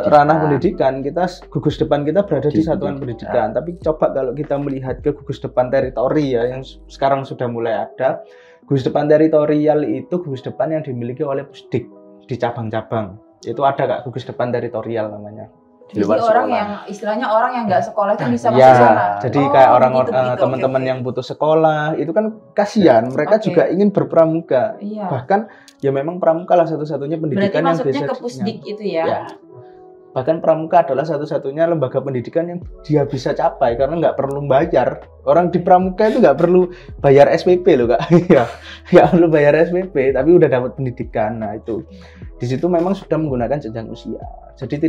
ranah pendidikan. Kita gugus depan kita berada di satuan pendidikan. Tapi coba kalau kita melihat ke gugus depan teritori ya yang sekarang sudah mulai ada. Gugus depan teritorial itu gugus depan yang dimiliki oleh Pusdik di cabang-cabang. Itu ada Kak gugus depan teritorial namanya. Jadi orang yang istilahnya orang yang nggak sekolah itu bisa masuk sana. Jadi kayak orang teman-teman yang putus sekolah itu kan kasihan, mereka juga ingin berpramuka. Bahkan ya memang pramuka lah satu-satunya pendidikan yang bisa. Berarti masuknya ke Pusdik itu ya. Bahkan pramuka adalah satu-satunya lembaga pendidikan yang dia bisa capai karena nggak perlu bayar. Orang di pramuka itu nggak perlu bayar SPP loh Kak. Nggak perlu bayar SPP tapi udah dapat pendidikan. Nah itu di situ memang sudah menggunakan jenjang usia. Jadi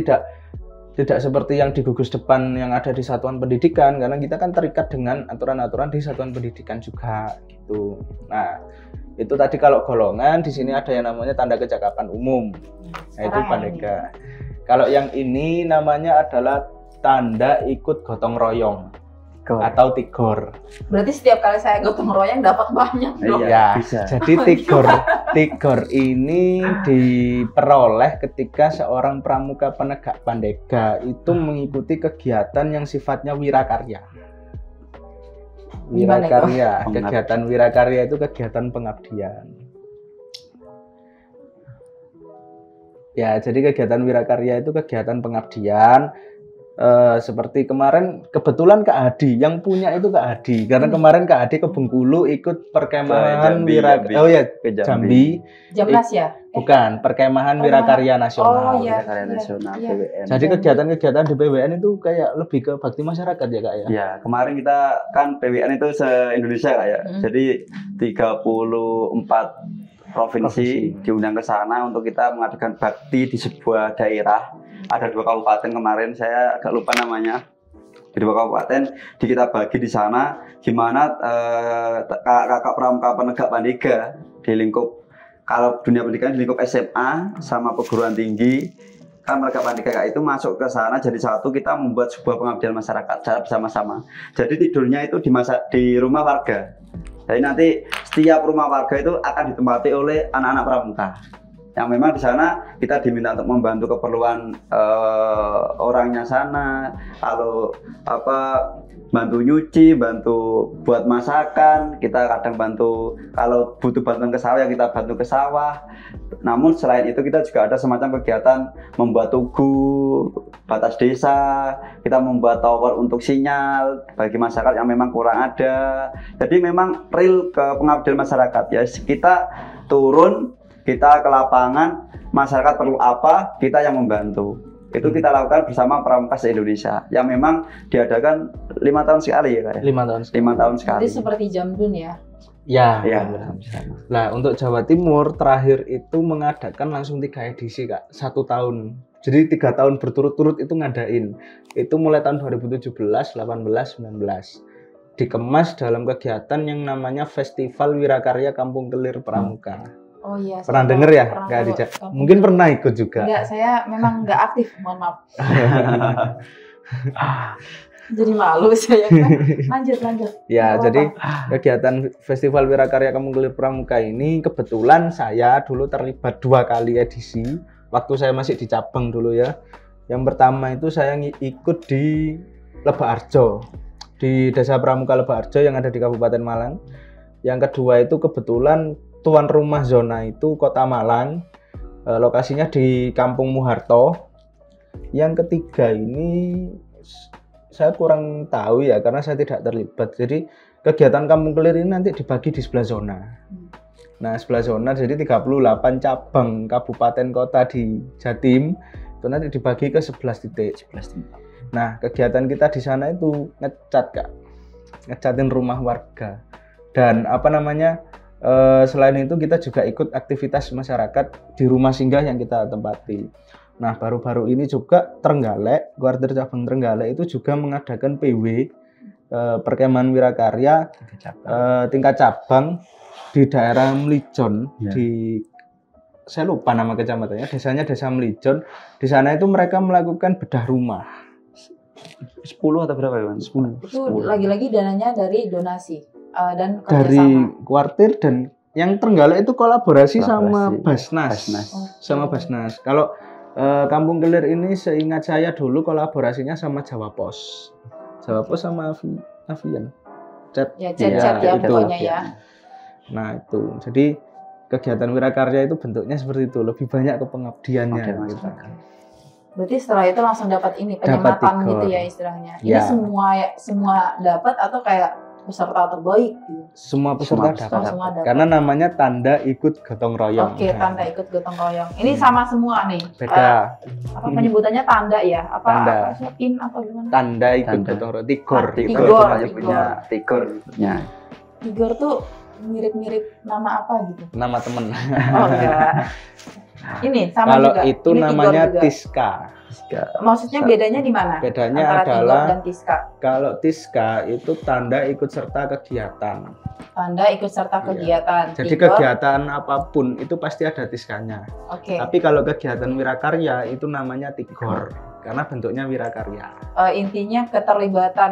tidak seperti yang di gugus depan yang ada di satuan pendidikan karena kita kan terikat dengan aturan-aturan di satuan pendidikan juga gitu. Nah, itu tadi kalau golongan di sini ada yang namanya tanda kecakapan umum. Nah, itu pandega. Kalau yang ini namanya adalah tanda ikut gotong royong atau tigor. Berarti setiap kali saya gotong royong dapat banyak dong. Ya, bisa. Jadi tigor ini diperoleh ketika seorang pramuka penegak pandega itu mengikuti kegiatan yang sifatnya wirakarya. Kegiatan wirakarya itu kegiatan pengabdian. Ya, jadi kegiatan wirakarya itu kegiatan pengabdian. Seperti kemarin kebetulan Kak Hadi yang punya itu Kak Hadi karena kemarin Kak Hadi ke Bengkulu ikut perkemahan Jambi. Jamnas ya? Bukan, perkemahan wirakarya nasional. Wirakarya nasional PWN. Jadi kegiatan-kegiatan di PWN itu kayak lebih ke bakti masyarakat ya Kak ya? Ya, kemarin kita kan PWN itu se-Indonesia Kak ya. Jadi 34 provinsi diundang ke sana untuk kita mengadakan bakti di sebuah daerah. Ada 2 kabupaten kemarin, saya agak lupa namanya. Di 2 kabupaten kita bagi di sana gimana kakak pramuka penegak pandega di lingkup, kalau dunia pendidikan di lingkup SMA sama perguruan tinggi kan penegak pandega itu masuk ke sana jadi satu, kita membuat sebuah pengabdian masyarakat secara bersama-sama. Jadi tidurnya itu di rumah warga. Jadi nanti setiap rumah warga itu akan ditempati oleh anak-anak pramuka. yang memang di sana kita diminta untuk membantu keperluan orangnya sana, kalau bantu nyuci, bantu buat masakan, kita kadang bantu kalau butuh bantuan ke sawah ya kita bantu ke sawah. Namun selain itu kita juga ada semacam kegiatan membuat tugu batas desa, kita membuat tower untuk sinyal bagi masyarakat yang memang kurang ada. Jadi memang real ke pengabdian masyarakat ya, kita turun, kita ke lapangan, masyarakat perlu apa, kita yang membantu. Itu kita lakukan bersama Pramuka se-Indonesia yang memang diadakan 5 tahun sekali ya Kak ya? 5 tahun sekali. Jadi seperti Jamdun ya? Ya. Bersama-sama. Nah, untuk Jawa Timur terakhir itu mengadakan langsung 3 edisi Kak, 1 tahun. Jadi 3 tahun berturut-turut itu ngadain. Itu mulai tahun 2017, 18, 19. Dikemas dalam kegiatan yang namanya Festival Wirakarya Kampung Kelir Pramuka. Oh iya. Pernah denger ya? Mungkin pernah ikut juga. Enggak, saya memang enggak aktif, mohon maaf. Jadi malu saya. Lanjut. Ya, jadi kegiatan Festival Wirakarya Kampung Kelir Pramuka ini kebetulan saya dulu terlibat 2 kali edisi. Waktu saya masih di cabang dulu ya. Yang pertama itu saya ikut di Lebak Harjo, di Desa Pramuka Lebak Harjo yang ada di Kabupaten Malang. Yang kedua itu kebetulan tuan rumah zona itu Kota Malang, lokasinya di Kampung Muharto. Yang ketiga ini saya kurang tahu ya karena saya tidak terlibat. Jadi kegiatan Kampung Kelir ini nanti dibagi di 11 zona. Nah 11 zona jadi 38 cabang kabupaten kota di Jatim itu nanti dibagi ke 11 titik. Nah kegiatan kita di sana itu ngecat Kak, ngecatin rumah warga. Dan selain itu kita juga ikut aktivitas masyarakat di rumah singgah yang kita tempati. Nah baru-baru ini juga Trenggalek, Kuartir Cabang Trenggalek itu juga mengadakan PW Perkemahan Wirakarya tingkat cabang di daerah Melijon saya lupa nama kecamatannya, desanya Desa Melijon. Di sana itu mereka melakukan bedah rumah. 10 atau berapa ya? 10. Itu lagi-lagi dananya dari donasi. Dan dari Kuartir dan yang Trenggalek itu kolaborasi sama Basnas. Sama Basnas. Kalau Kampung Kelir ini seingat saya dulu kolaborasinya sama Jawa Pos sama Avian. Chat ya pokoknya ya. Nah itu, jadi kegiatan Wirakarya itu bentuknya seperti itu, lebih banyak ke pengabdiannya. Gitu. Berarti setelah itu langsung dapat penyematan gitu ya istilahnya. Ini semua dapat atau kayak peserta terbaik gitu? Semua peserta dapat. Karena namanya tanda ikut gotong royong. Oke, tanda ikut gotong royong. Ini sama semua nih. Beda. Apa penyebutannya tanda ya? Tanda. In atau gimana? Tanda ikut gotong royong. Tigor. Tigor tuh mirip-mirip nama apa gitu? Nama temen. Oh enggak. Ini sama kalau juga. Kalau itu ini namanya Tiska. Maksudnya bedanya di mana? Bedanya antara adalah Tigor dan Tiska. Kalau Tiska itu tanda ikut serta kegiatan. Tanda ikut serta kegiatan. Jadi Tigor, kegiatan apapun itu pasti ada Tiskanya. Oke. Tapi kalau kegiatan Wirakarya itu namanya Tigor karena bentuknya Wirakarya. Intinya keterlibatan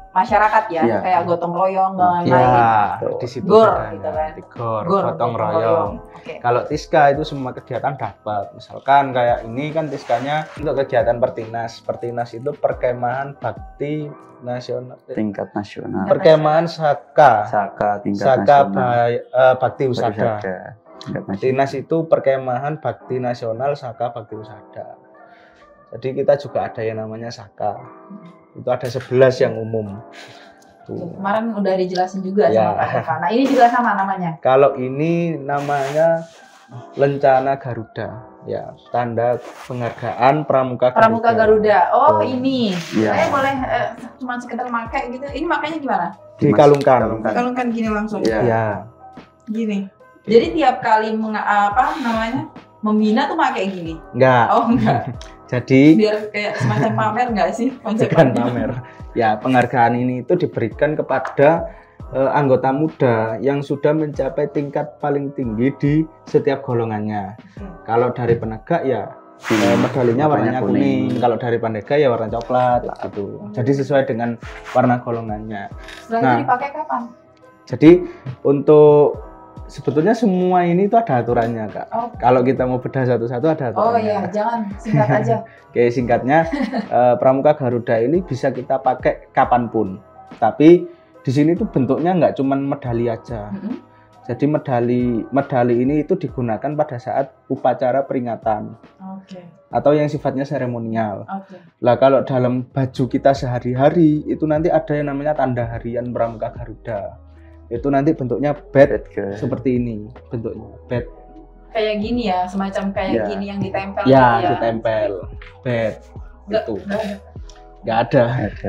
masyarakat ya, kayak gotong royong dan lain-lain. Di situ Gor gitu kan. Tigor, gotong royong. Okay. Kalau Tiska itu semua kegiatan dapat. Misalkan kayak ini kan Tiskanya untuk kegiatan Pertinas. Pertinas itu Perkemahan Bakti Nasional. Tingkat nasional. Perkemahan Saka tingkat nasional. Bakti Usada. Pertinas itu Perkemahan Bakti Nasional Saka Bakti Usada. Jadi kita juga ada yang namanya Saka. Itu ada 11 yang umum. Kemarin udah dijelasin juga sama Kak Eva. Nah ini juga sama namanya? Kalau ini namanya Lencana Garuda. Ya, tanda penghargaan Pramuka Garuda. Oh ini. Saya boleh cuma sekedar pakai gitu. Ini makanya gimana? Dikalungkan. Kalungkan gini langsung? Iya. Gini. Jadi tiap kali membina tuh pakai gini? Enggak. Oh enggak. Jadi biar kayak semacam pamer nggak sih konsepnya? Pamer. Ya, penghargaan ini itu diberikan kepada anggota muda yang sudah mencapai tingkat paling tinggi di setiap golongannya. Kalau dari penegak ya medalinya warnanya kuning. Kalau dari pandega ya warna coklat gitu. Jadi sesuai dengan warna golongannya. Setelah itu dipakai kapan? Jadi untuk sebetulnya semua ini itu ada aturannya Kak. Oh. Kalau kita mau bedah satu-satu ada aturannya. Oh iya, jangan singkat aja. Oke, singkatnya Pramuka Garuda ini bisa kita pakai kapanpun. Tapi di sini tuh bentuknya nggak cuma medali aja. Jadi medali ini itu digunakan pada saat upacara peringatan. Atau yang sifatnya seremonial. Lah kalau dalam baju kita sehari-hari itu nanti ada yang namanya tanda harian Pramuka Garuda. Itu nanti bentuknya badge seperti ini bentuknya, badge. Kayak gini ya, semacam kayak gini yang ditempel ya, gitu ya. Ditempel. Badge. Itu. Nggak ada.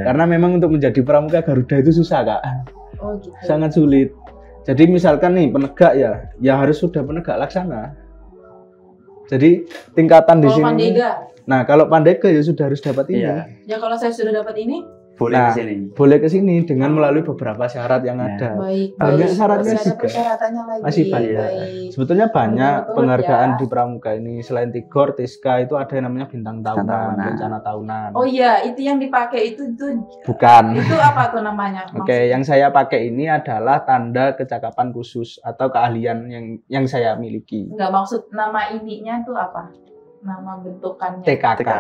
Karena memang untuk menjadi Pramuka Garuda itu susah, Kak. Oh gitu. Sangat sulit. Jadi misalkan nih penegak ya harus sudah penegak laksana. Jadi tingkatan di sini. Pandega. Nah, kalau Pandega ya sudah harus dapat ini. Ya kalau saya sudah dapat ini, boleh ke sini dengan melalui beberapa syarat yang ada. Baik. Syaratnya masih ada persyaratannya lagi. Masih banyak. Baik. Sebetulnya banyak penghargaan ya. di Pramuka ini. Selain Tigor, Tiska itu ada yang namanya bintang tahunan, rencana tahunan. Oh iya, itu yang dipakai itu bukan. Itu apa tuh namanya? Oke, yang saya pakai ini adalah tanda kecakapan khusus atau keahlian yang saya miliki. Enggak, maksud nama ininya itu apa? Nama bentukannya? TKK.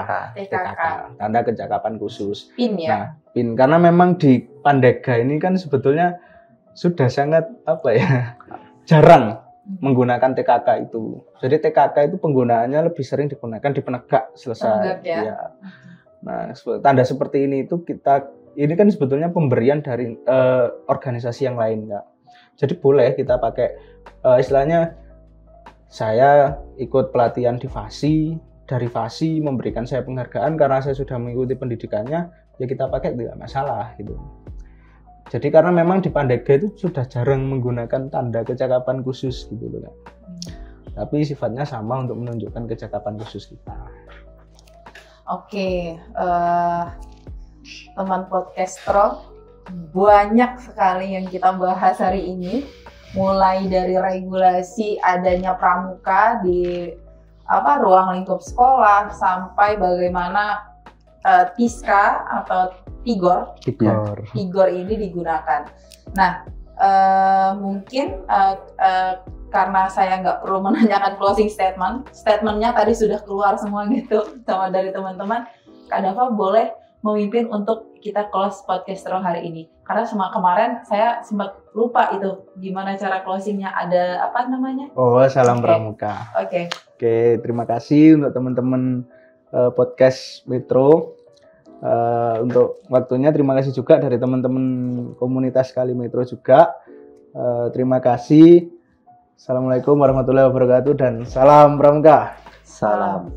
Tanda kecakapan khusus. PIN ya? Nah, PIN. Karena memang di Pandega ini kan sebetulnya sudah sangat jarang menggunakan TKK itu. Jadi TKK itu penggunaannya lebih sering digunakan di penegak selesai. Ya. Nah, tanda seperti ini itu ini kan sebetulnya pemberian dari organisasi yang lain, Kak. Jadi boleh kita pakai istilahnya. Saya ikut pelatihan di FASI, dari FASI memberikan saya penghargaan karena saya sudah mengikuti pendidikannya, ya kita pakai tidak masalah gitu. Jadi karena memang di Pandega itu sudah jarang menggunakan tanda kecakapan khusus gitu loh. Tapi sifatnya sama untuk menunjukkan kecakapan khusus kita. Oke, teman podcastro, banyak sekali yang kita bahas hari ini. Mulai dari regulasi adanya pramuka di ruang lingkup sekolah sampai bagaimana Tiska atau Tigor ini digunakan. Nah, mungkin karena saya nggak perlu menanyakan closing statementnya tadi sudah keluar semua gitu sama dari teman-teman. Kak Dava boleh memimpin untuk kita close podcast hari ini. Karena kemarin saya sempat lupa itu gimana cara closingnya, ada apa namanya? Oh, salam Pramuka. Oke, terima kasih untuk teman-teman podcast Metro. Untuk waktunya terima kasih juga dari teman-teman komunitas Kali Metro juga. Terima kasih. Assalamualaikum warahmatullahi wabarakatuh dan salam Pramuka. Salam.